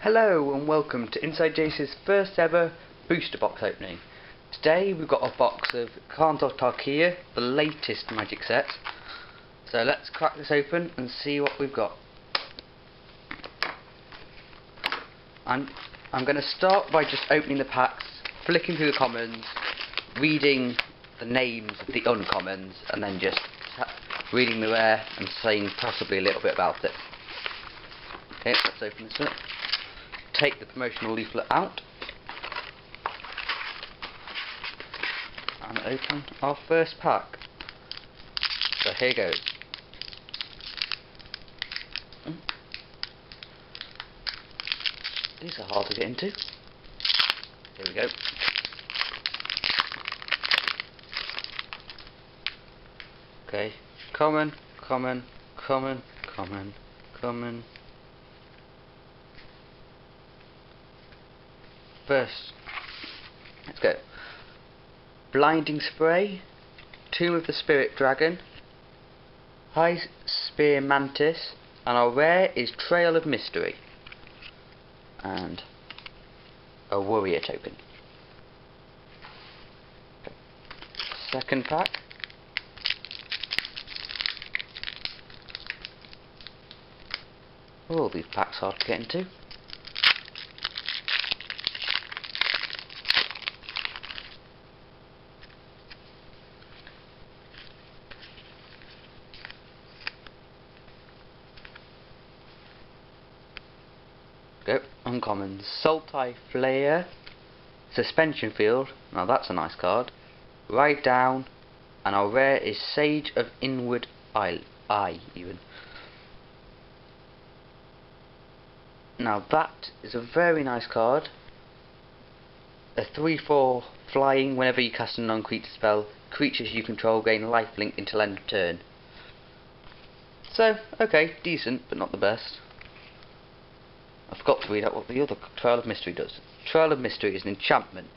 Hello and welcome to Inside Jace's first ever booster box opening. Today we've got a box of Khans of Tarkir, the latest magic set. So let's crack this open and see what we've got. I'm going to start by just opening the packs, flicking through the commons, reading the names of the uncommons, and then just reading the rare and saying possibly a little bit about it. Okay, let's open this up. Take the promotional leaflet out and open our first pack. So here goes. These are hard to get into. Here we go. Okay, common. First, let's go. Blinding Spray, Tomb of the Spirit Dragon, High Spear Mantis, and our rare is Trail of Mystery, and a Warrior Token. Okay. Second pack. Oh, these packs are hard to get into. Go, uncommon. Sultai Flare, Suspension Field, now that's a nice card. Ride Down, and our rare is Sage of Inward Eye even. Now that is a very nice card. A 3/4 flying, whenever you cast a non-creature spell, creatures you control gain lifelink until end of turn. So, okay, decent, but not the best. I forgot to read out what the other Trail of Mystery does. Trail of Mystery is an enchantment.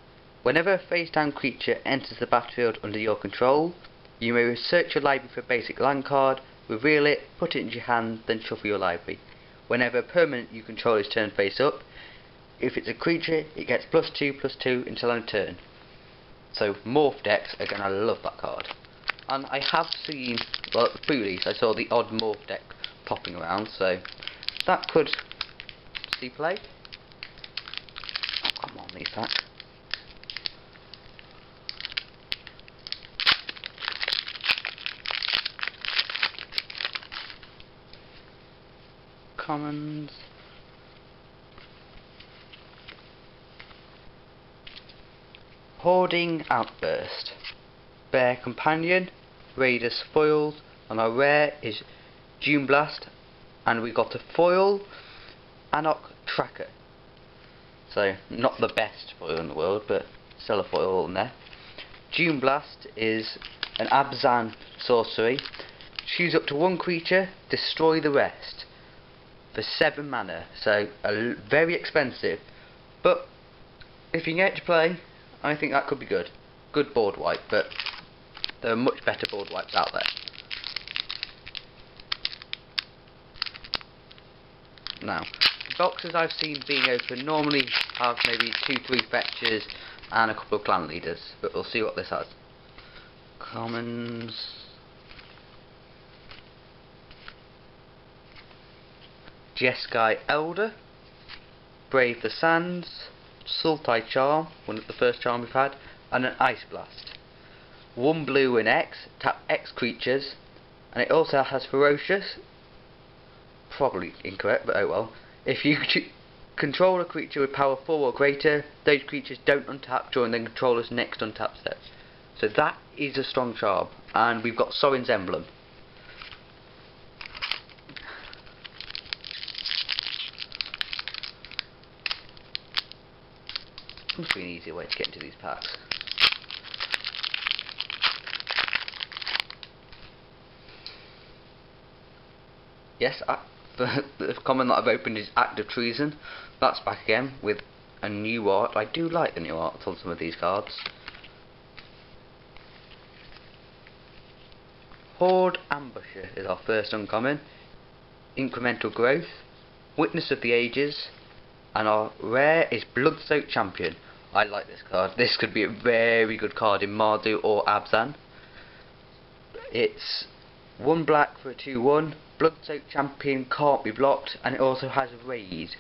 Whenever a face-down creature enters the battlefield under your control, you may research your library for a basic land card, reveal it, put it into your hand, then shuffle your library. Whenever a permanent you control is turned face up, if it's a creature, it gets +2/+2 until end of turn. So morph decks are going to love that card. And I have seen, well, at the pre-release I saw the odd morph deck popping around, so that could see play. Oh, come on, these packs. Commons. Hoarding Outburst, Bear Companion, Raider Spoils, and our rare is Dune Blast, and we got a foil Anok Tracker. So not the best foil in the world, but still a foil in there. Dune Blast is an Abzan sorcery. Choose up to one creature, destroy the rest. For 7 mana, so very expensive, but if you can get it to play, I think that could be good. Good board wipe, but there are much better board wipes out there. Now, the boxes I've seen being open normally have maybe 2-3 fetchers and a couple of clan leaders, but we'll see what this has. Commons. Jeskai Elder, Brave the Sands, Sultai Charm, one of the first charm we've had, and an Ice Blast. 1 blue and X, tap X creatures, and it also has Ferocious, probably incorrect, but oh well. If you control a creature with power 4 or greater, those creatures don't untap during the controller's next untap step. So that is a strong charm, and we've got Sorin's Emblem. Must be an easier way to get into these packs. Yes, the common that I've opened is Act of Treason. That's back again with a new art. I do like the new art on some of these cards. Horde Ambusher is our first uncommon. Incremental Growth, Witness of the Ages, And our rare is Blood-Soaked Champion. I like this card. This could be a very good card in Mardu or Abzan. It's 1 black for a 2/1. Blood-Soaked Champion can't be blocked, and it also has a raid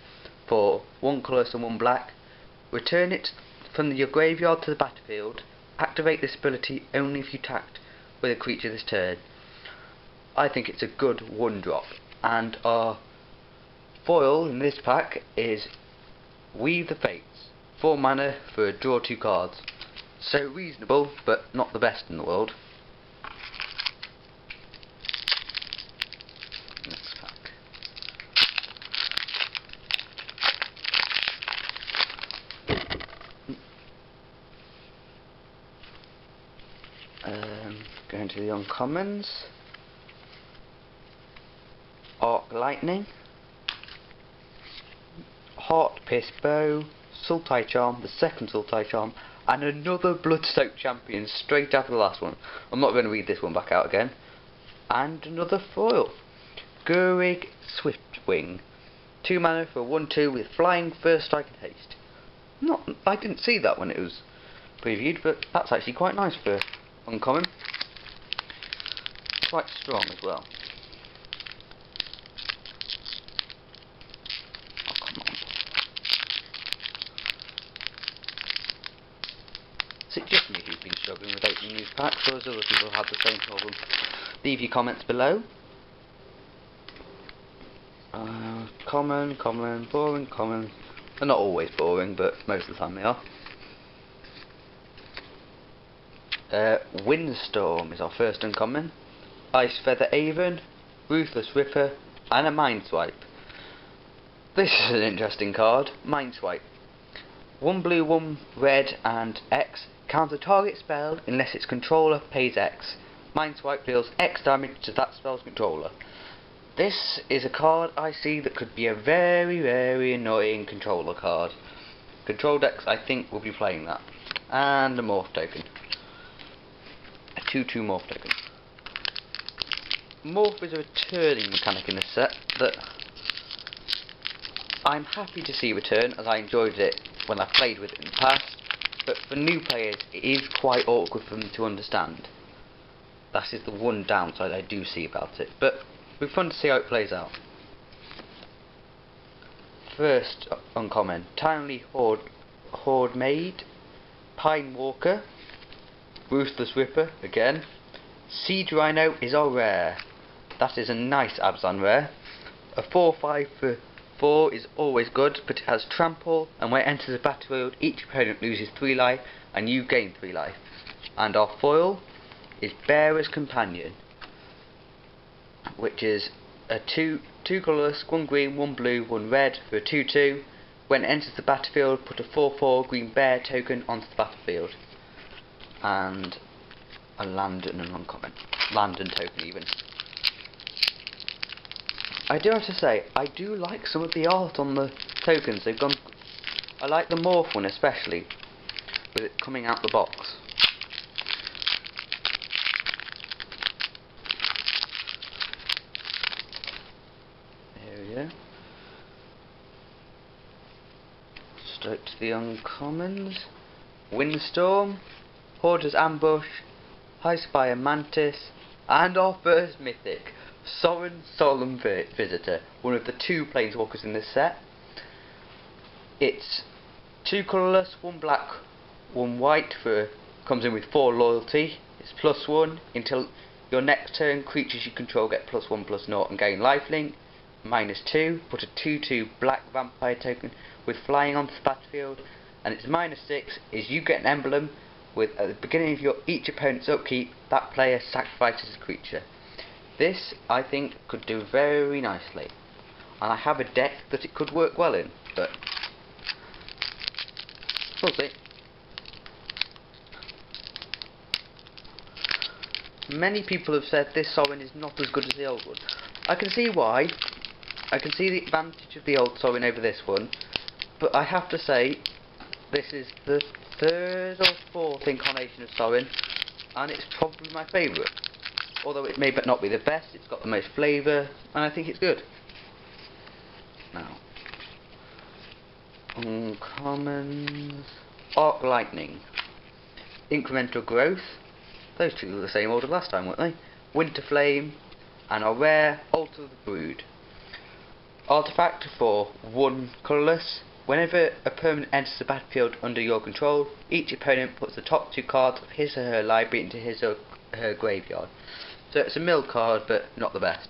for 1 colourless and 1 black. Return it from your graveyard to the battlefield. Activate this ability only if you tacked with a creature this turn. I think it's a good 1-drop. And our foil in this pack is Weave the Fates. 4 mana for a draw 2 cards. So reasonable, but not the best in the world. Next pack. Going to the uncommons. Arc Lightning, Heart Pierce Bow, Sultai Charm, the second Sultai Charm, and another Blood-Soaked Champion straight after the last one. I'm not going to read this one back out again. And another foil. Gurig Swiftwing. 2 mana for 1/2 with Flying, First Strike and Haste. I didn't see that when it was previewed, but that's actually quite nice for uncommon. Quite strong as well. Is it just me who's been struggling with opening these packs, or has other people had the same problem? Leave your comments below. Common, boring, common. They're not always boring, but most of the time they are. Windstorm is our first uncommon. Ice Feather Avon, Ruthless Ripper, and a Mind Swipe. This is an interesting card. Mind Swipe. 1 blue, 1 red, and X. Counter target spell unless its controller pays X. Mind Swipe deals X damage to that spell's controller. This is a card I see that could be a very, very annoying controller card. Control decks, I think, will be playing that. And a Morph token. A 2/2 Morph token. Morph is a returning mechanic in this set that I'm happy to see return, as I enjoyed it when I played with it in the past, but for new players it is quite awkward for them to understand. That is the one downside I do see about it, but it'll be fun to see how it plays out. First uncommon, Timely Horde Maid, Pine Walker, Ruthless Ripper again. Siege Rhino is our rare. That is a nice Abzan rare. A 4/5 for 4 is always good, but it has Trample, and when it enters the battlefield, each opponent loses 3 life, and you gain 3 life. And our foil is Bearer's Companion, which is a 2 colourless, 1 green, 1 blue, 1 red for a 2/2. When it enters the battlefield, put a 4/4 green bear token onto the battlefield. And a land and an uncommon. Land and token even. I do have to say, I do like some of the art on the tokens. They've gone. I like the Morph one especially, with it coming out the box. There we go. Straight to the uncommons. Windstorm, Hoarder's Ambush, High Spire Mantis, and our first mythic, Sorin Solemn Visitor, one of the 2 planeswalkers in this set. It's 2 colourless, 1 black, 1 white, comes in with 4 loyalty. It's +1 until your next turn. Creatures you control get +1/+0 and gain lifelink. -2. Put a 2/2 black vampire token with flying onto the battlefield, and its -6 is you get an emblem with at the beginning of each opponent's upkeep, that player sacrifices a creature. This, I think, could do very nicely, and I have a deck that it could work well in, but we'll see. Many people have said this Sorin is not as good as the old one. I can see why. I can see the advantage of the old Sorin over this one, but I have to say, this is the 3rd or 4th incarnation of Sorin, and it's probably my favourite. Although it may not be the best, it's got the most flavour, and I think it's good. Now, Uncommons. Arc Lightning. Incremental Growth. Those two were the same order last time, weren't they? Winter Flame. And our rare Altar of the Brood. Artifact for 1 colourless. Whenever a permanent enters the battlefield under your control, each opponent puts the top 2 cards of his or her library into his or her graveyard. So it's a mill card, but not the best.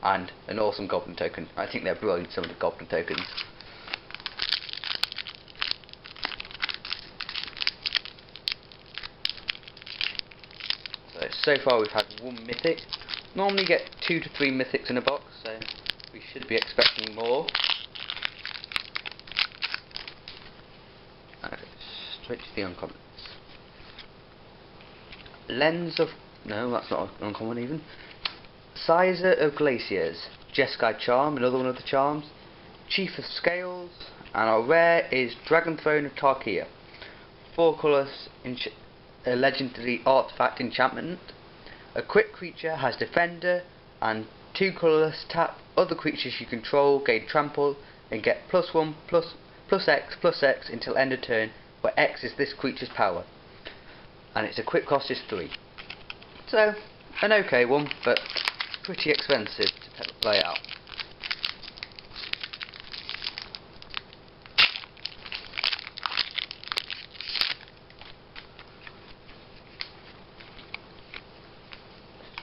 And an awesome goblin token. I think they're brilliant, some of the goblin tokens. So far we've had 1 mythic. Normally get 2 to 3 mythics in a box, so we should be expecting more. Okay, straight to the uncommons. Lens of... no, that's not uncommon even. Sizer of Glaciers. Jeskai Charm, another one of the charms. Chief of Scales. And our rare is Dragon Throne of Tarkir. 4 colours, a legendary artifact enchantment. A quick creature has Defender, and 2 colourless tap other creatures you control, gain trample, and get +1 plus X until end of turn, where X is this creature's power. And its a quick cost is 3. So, an okay one, but pretty expensive to play out.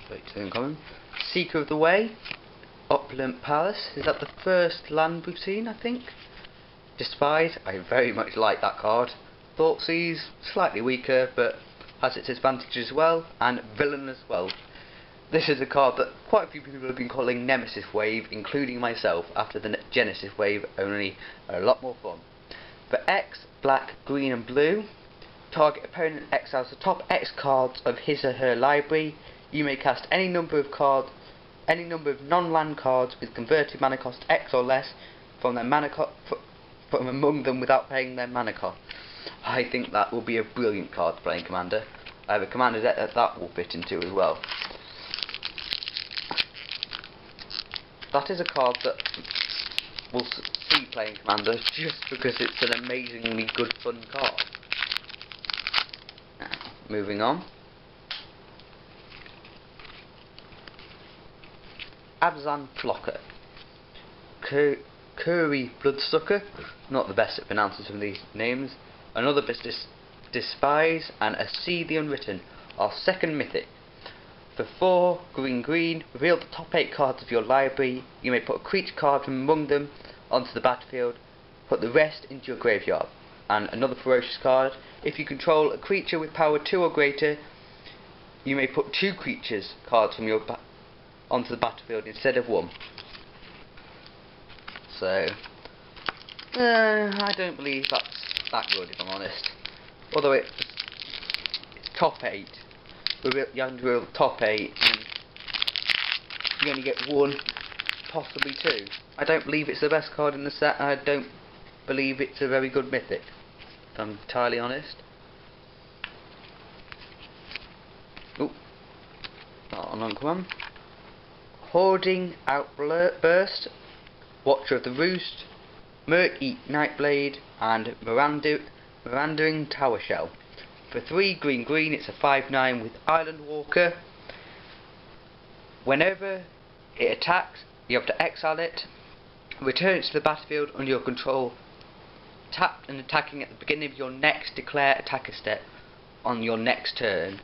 Straight to the uncommon. Seeker of the Way. Opulent Palace. Is that the first land we've seen, I think? Despise. I very much like that card. Thoughtseize, slightly weaker, but has its advantages as well. And Villain as well. This is a card that quite a few people have been calling Nemesis Wave, including myself, after the Genesis Wave, only a lot more fun. For X, black, green and blue, target opponent exiles the top X cards of his or her library. You may cast any number of non-land cards with converted mana cost X or less from their from among them without paying their mana cost. I think that will be a brilliant card to play in Commander. I have a Commander deck that will fit into as well. That is a card that we'll see playing Commander just because it's an amazingly good fun card. Now, moving on. Abzan Flocker. Curry Bloodsucker. Not the best at pronouncing some of these names. Another Despise and a See the Unwritten. Our second mythic. For 4 green, reveal the top 8 cards of your library. You may put a creature card from among them onto the battlefield. Put the rest into your graveyard. And another ferocious card. If you control a creature with power 2 or greater, you may put 2 creatures cards from your onto the battlefield instead of 1. So, I don't believe that's that good, if I'm honest. Although it's top 8. You have to reveal top 8 and you only get 1, possibly 2. I don't believe it's the best card in the set, and I don't believe it's a very good mythic, if I'm entirely honest. Oh, not an uncommon. Hoarding Outburst, Watcher of the Roost, Murky Nightblade, and Mirandering Tower Shell. For 3 green, it's a 5/9 with Island Walker. Whenever it attacks, you have to exile it, return it to the battlefield under your control, tapped and attacking at the beginning of your next declare attacker step on your next turn.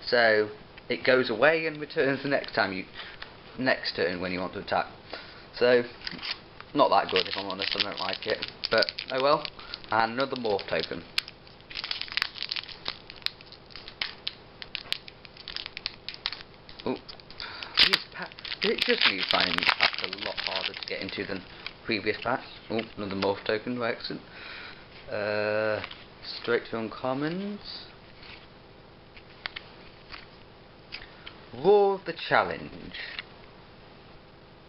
So it goes away and returns the next turn when you want to attack. So not that good, if I'm honest. I don't like it, but oh well. And another morph token. Oh, it just me finding these packs a lot harder to get into than previous packs. Oh, another morph token, excellent. Straight to uncommons. Roar of the Challenge.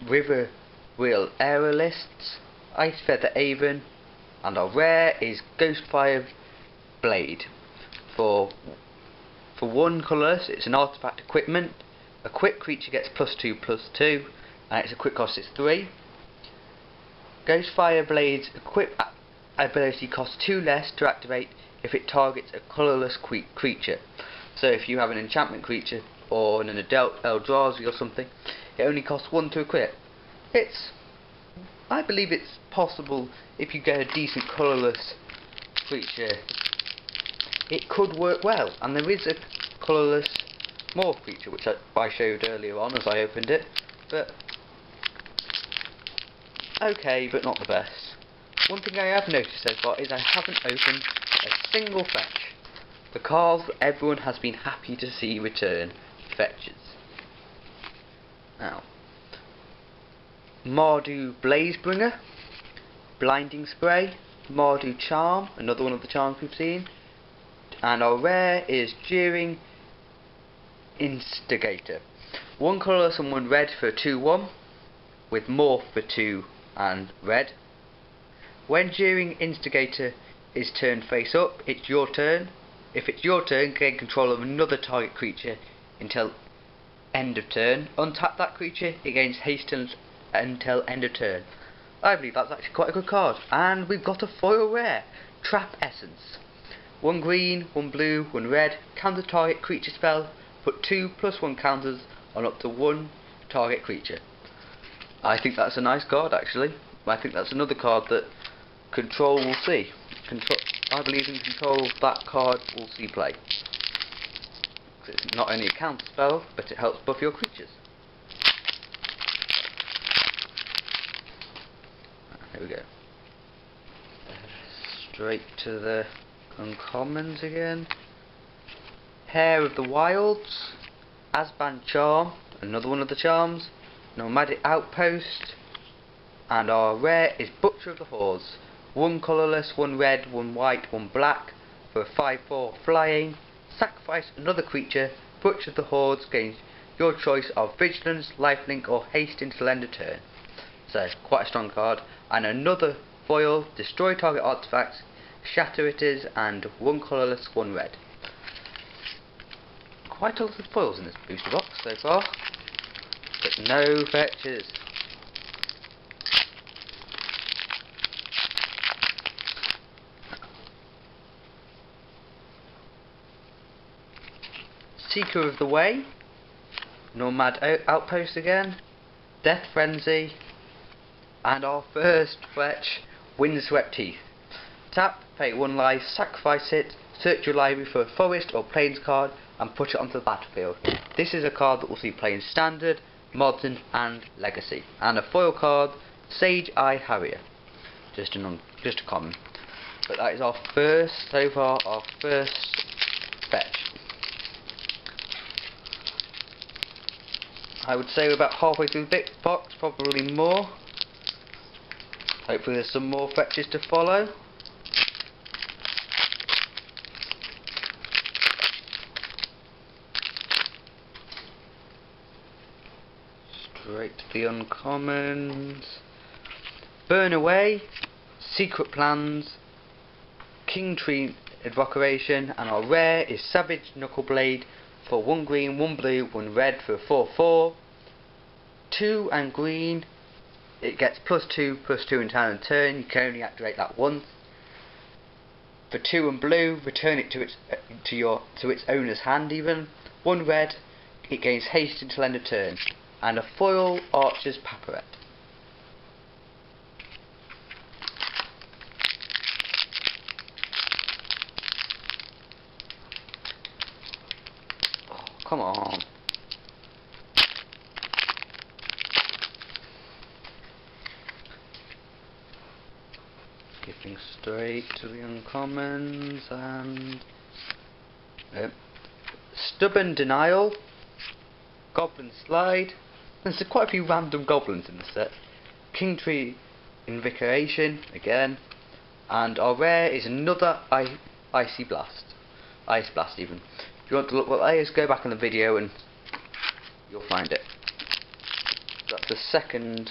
River Wheel Aerialists, Ice Feather Avon, and our rare is Ghostfire Blade. For 1 colourless, it's an artifact equipment. A quick creature gets +2/+2, and its a quick cost is 3. Ghostfire Blades equip ability costs 2 less to activate if it targets a colourless creature. So if you have an enchantment creature or an Eldrazi or something, it only costs 1 to equip. I believe it's possible if you get a decent colourless creature. It could work well, and there is a colourless morph creature which I showed earlier on as I opened it, but okay, but not the best. One thing I have noticed so far is I haven't opened a single fetch. The cards that everyone has been happy to see return fetches. Now, Mardu Blazebringer, Blinding Spray, Mardu Charm, another one of the charms we've seen, and our rare is Jeering Instigator. 1 colourless and 1 red for a 2/1, with Morph for 2 and red. When Jeering Instigator is turned face up, it's your turn. If it's your turn, gain control of another target creature until end of turn. Untap that creature, it gains haste until end of turn. I believe that's actually quite a good card. And we've got a foil rare, Trap Essence. 1 green, 1 blue, 1 red, counter target creature spell, put 2+1 counters on up to 1 target creature. I think that's a nice card actually. I think that's another card that Control will see. I believe in Control that card will see play. It's not only a counter spell, but it helps buff your creatures. Here we go. Straight to the uncommons again. Hair of the Wilds, Asban Charm, another one of the charms, Nomadic Outpost, and our rare is Butcher of the Hordes. 1 colourless, 1 red, 1 white, 1 black for a 5/4 flying. Sacrifice another creature. Butcher of the Hordes gains your choice of Vigilance, Lifelink or Haste until end of turn. So quite a strong card. And another foil, destroy target artifacts, shatter it is, and 1 colourless, 1 red. Quite a lot of foils in this booster box so far, but no fetches. Seeker of the Way, Nomad Outpost again, Death Frenzy, and our first fetch, Windswept Heath. Tap, pay 1 life, sacrifice it, search your library for a forest or plains card and put it onto the battlefield. This is a card that will see play in Standard, Modern and Legacy. And a foil card, Sage Eye Harrier. Just a common. But that is our first, so far, our first fetch. I would say we're about halfway through the big box, probably more. Hopefully there's some more fetches to follow. Straight to the uncommons. Burn Away, Secret Plans, King Tree Evocation, and our rare is Savage Knuckleblade for 1 green, 1 blue, 1 red for a 4/4. 2 and green, it gets +2/+2 in time and turn. You can only activate that once. For 2 and blue, return it to its owner's hand even. 1 red, it gains haste until end of turn. And a foil Archer's Paperet. Oh, come on. Skipping straight to the uncommons and Stubborn Denial, Goblin Slide. There's quite a few random goblins in the set. King Tree Invocation again, and our rare is another Icy Blast, Ice Blast even. If you want to look what that is, go back in the video and you'll find it. That's the second.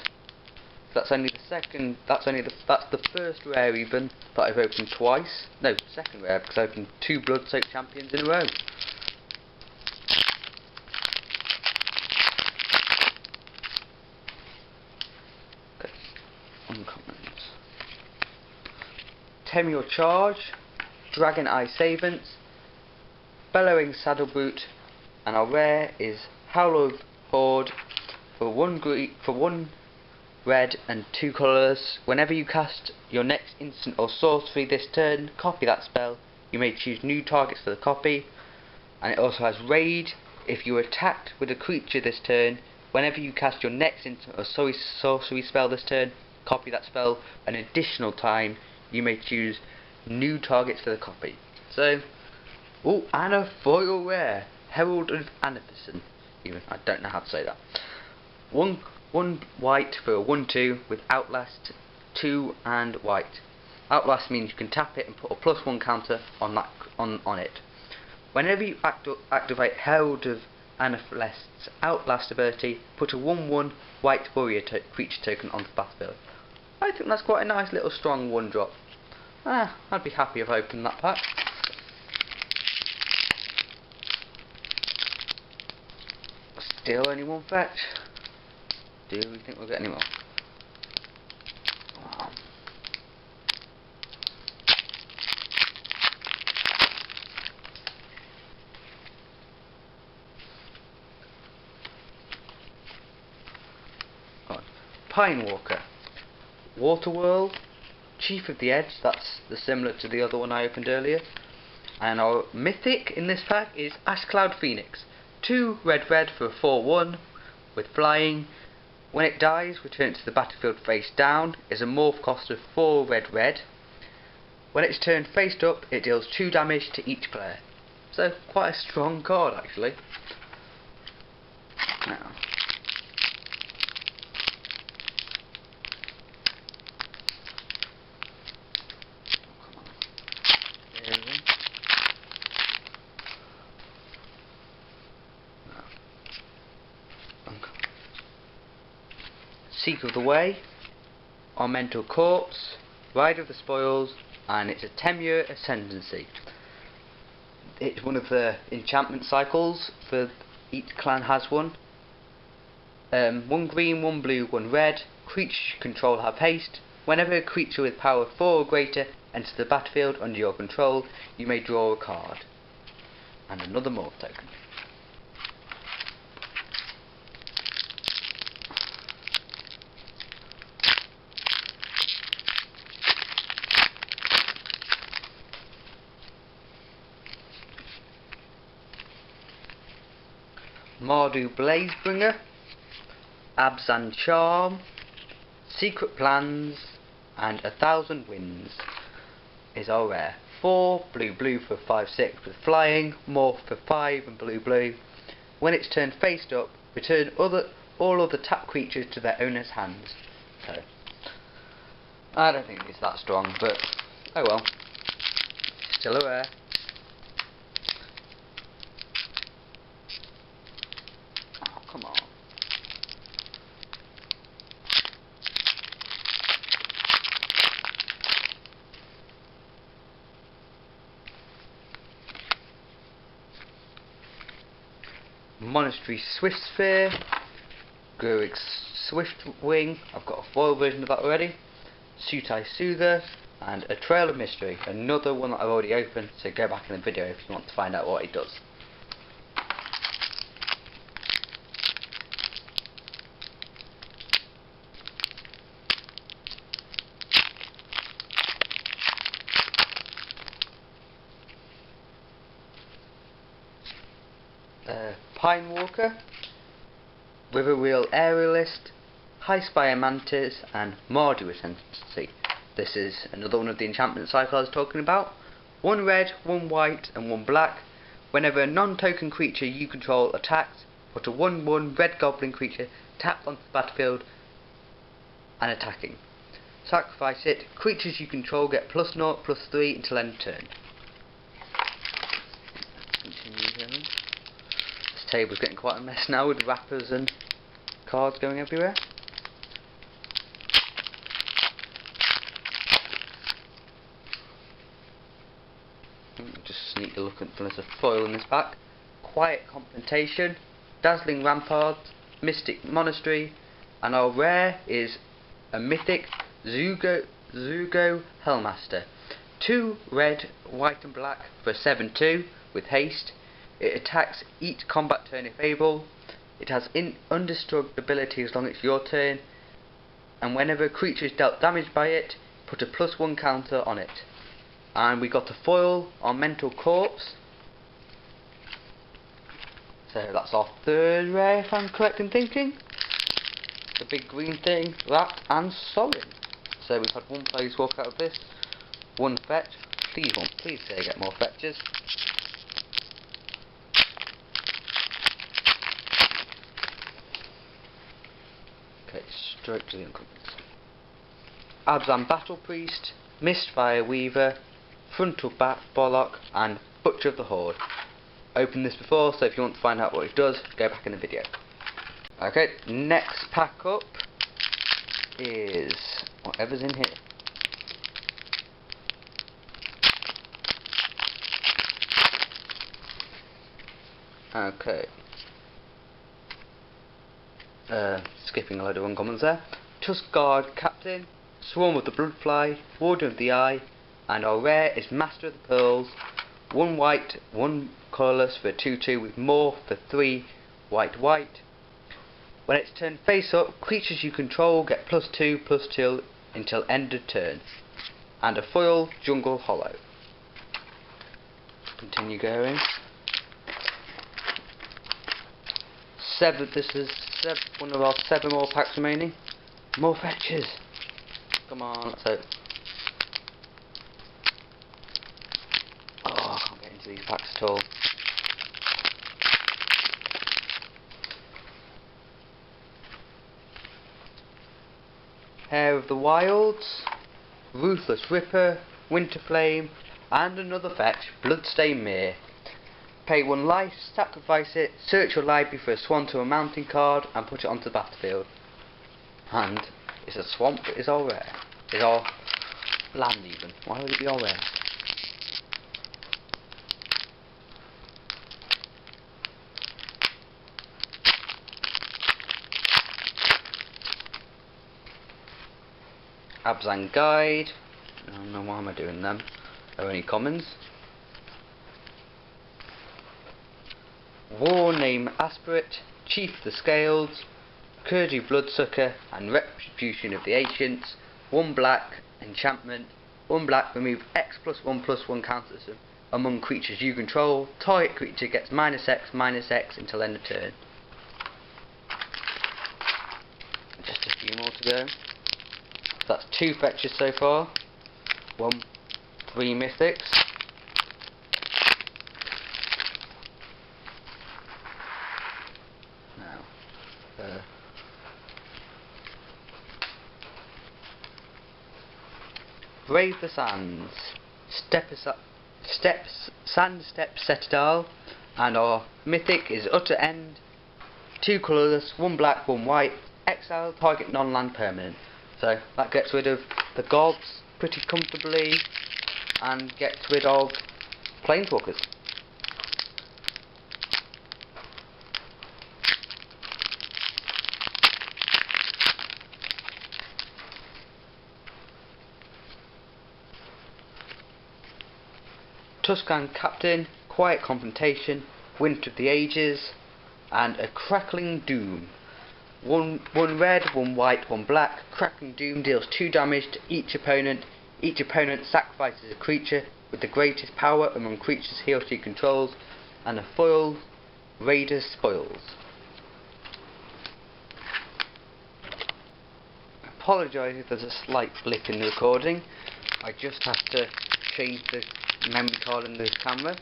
That's the first rare even that I've opened twice. No, second rare because I opened 2 Blood-Soaked Champions in a row. Okay, uncommons. Temur Charge, Dragon Eye Savants, Bellowing Saddle Boot, and our rare is Howl of Horde for one red and 2 colours. Whenever you cast your next instant or sorcery this turn, copy that spell. You may choose new targets for the copy, and it also has Raid. If you are attacked with a creature this turn, whenever you cast your next instant or sorcery spell this turn, copy that spell. An additional time, you may choose new targets for the copy. So, oh, and a foil rare, Herald of Anaphyson. Even I don't know how to say that. One white for a 1/2 with Outlast 2 and white. Outlast means you can tap it and put a +1 counter on that on it. Whenever you activate Herald of Anaphylest's Outlast ability, put a 1/1 white warrior creature token onto the battlefield. I think that's quite a nice little strong 1-drop. I'd be happy if I opened that pack. Still only 1 fetch. Do we think we'll get any more? Wow. Pine Walker, Waterworld, Chief of the Edge, that's similar to the other one I opened earlier. And our mythic in this pack is Ashcloud Phoenix, 2 red for a 4/1 with flying. When it dies, return it to the battlefield face down. Is a morph cost of 4 red. When it's turned face up, it deals 2 damage to each player. So quite a strong card actually. Now, Seeker of the Way, Our Mental Corpse, Ride of the Spoils, and it's a Temur Ascendancy. It's one of the enchantment cycles, for each clan has one. 1 green, 1 blue, 1 red, creatures you control have haste. Whenever a creature with power 4 or greater enters the battlefield under your control, you may draw a card. And another morph token. Mardu Blazebringer, Abzan Charm, Secret Plans, and 1,000 Winds is our rare. 4 blue for 5/6 with flying, morph for 5 and blue. When it's turned face up, return all other tap creatures to their owner's hands. So I don't think it's that strong, but oh well. Still a rare. Come on. Monastery Swiftsphere, Gurig's Swiftwing, I've got a foil version of that already, Sutai Soother, and a Trail of Mystery, another one that I've already opened, so go back in the video if you want to find out what it does. Pine Walker, Riverwheel Aerialist, High Spire Mantis, and Mardu Ascendancy. This is another one of the enchantment cycles I was talking about. 1 red, 1 white, and 1 black. Whenever a non-token creature you control attacks, put a 1/1 red goblin creature tapped onto the battlefield and attacking. Sacrifice it. Creatures you control get +0/+3 until end of turn. Continue here. This table's getting quite a mess now with wrappers and cards going everywhere. Just sneak a look at there's a foil in this pack. Quiet Confrontation, Dazzling Rampart, Mystic Monastery, and our rare is a mythic Zugo Hellmaster. 2 red, white and black for a 7/2 with haste. It attacks each combat turn if able. It has indestructibility as long as it's your turn, and whenever a creature is dealt damage by it, put a +1 counter on it. And we got a foil on Mental Corpse. So that's our 3rd rare if I'm correct in thinking. The big green thing, that and Sorin. So we've had 1 place walk out of this, 1 fetch. Please say I get more fetches. Okay, straight to the incumbents. Abzan Battle Priest, Mistfire Weaver, Frontal Bat Bollock, and Butcher of the Horde. Opened this before, so if you want to find out what it does, go back in the video. Okay, next pack up is whatever's in here. Okay. Skipping a load of uncommons there. Tusk Guard Captain, Swarm of the Bloodfly, Warden of the Eye, and our rare is Master of the Pearls. 1 white, 1 colourless for a 2/2 with more for 3 white. When it's turned face up, creatures you control get +2/+2 until end of turn. And a foil Jungle Hollow. Continue going. This is one of our 7 more packs remaining. More fetches. Come on, let's hope. Oh, I can't get into these packs at all. Hair of the Wilds, Ruthless Ripper, Winter Flame, and another fetch, Bloodstained Mere. Pay 1 life, sacrifice it, search your library for a Swan to a Mountain card, and put it onto the battlefield. And it's a swamp, it's all rare. It's all land even. Why would it be all rare? Abzan Guide. I don't know why am I doing them. Are any commons? War Name Aspirate, Chief of the Scales, Kurdi Bloodsucker, and Retribution of the Ancients. 1 black, enchantment. 1 black, remove X+1/+1 counters among creatures you control. Target creature gets -X until end of turn. Just a few more to go. That's 2 fetches so far. 3 mythics. Brave the Sands, Sand Step Cetadel, and our mythic is Utter End. 2 colourless, 1 black, 1 white. Exile target non-land permanent. So that gets rid of the gods pretty comfortably, and gets rid of planeswalkers. Tuscan Captain, Quiet Confrontation, Winter of the Ages, and a Crackling Doom. 1 red, 1 white, 1 black. Crackling Doom deals 2 damage to each opponent. Each opponent sacrifices a creature with the greatest power among creatures he or she controls, and a foil Raider's Spoils. I apologise if there's a slight blip in the recording. I just have to change the memory card in the camera.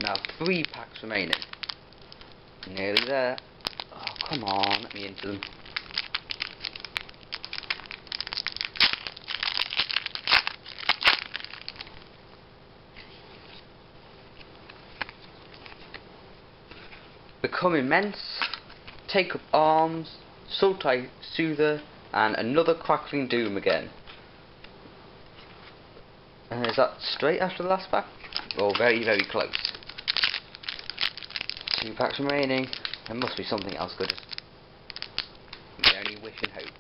Now 3 packs remaining. Nearly there. Oh, come on, let me into them. Become Immense, Take Up Arms, Sultai Soother, and another Crackling Doom again. Is that straight after the last pack? Or very, very close. 2 packs remaining. There must be something else good. We can only wish and hope.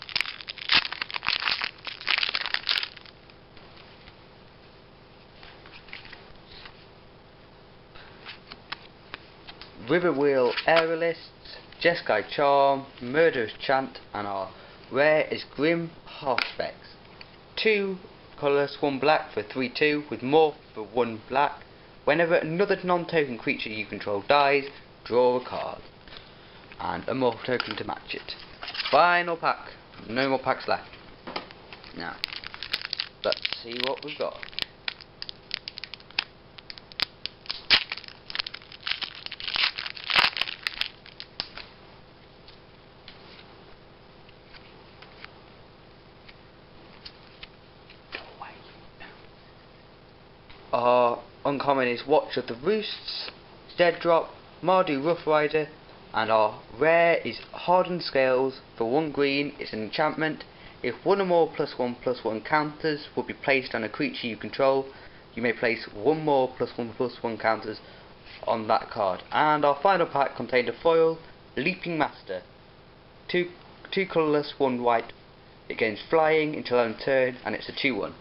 Riverwheel Aerialists, Jeskai Charm, Murderous Chant, and our rare is Grim Hardspecs. 2 colourless, 1 black for 3/2 with morph for 1 black. Whenever another non-token creature you control dies, draw a card. And a morph token to match it. Final pack. No more packs left. Now, let's see what we've got. Our uncommon is Watch of the Roosts, Dead Drop, Mardu Rough Rider, and our rare is Hardened Scales. For 1 green, it's an enchantment. If one or more +1/+1 counters will be placed on a creature you control, you may place 1 more +1/+1 counters on that card. And our final pack contained a foil, Leaping Master. 2 colourless, 1 white. It gains flying until end turn, and it's a 2/1.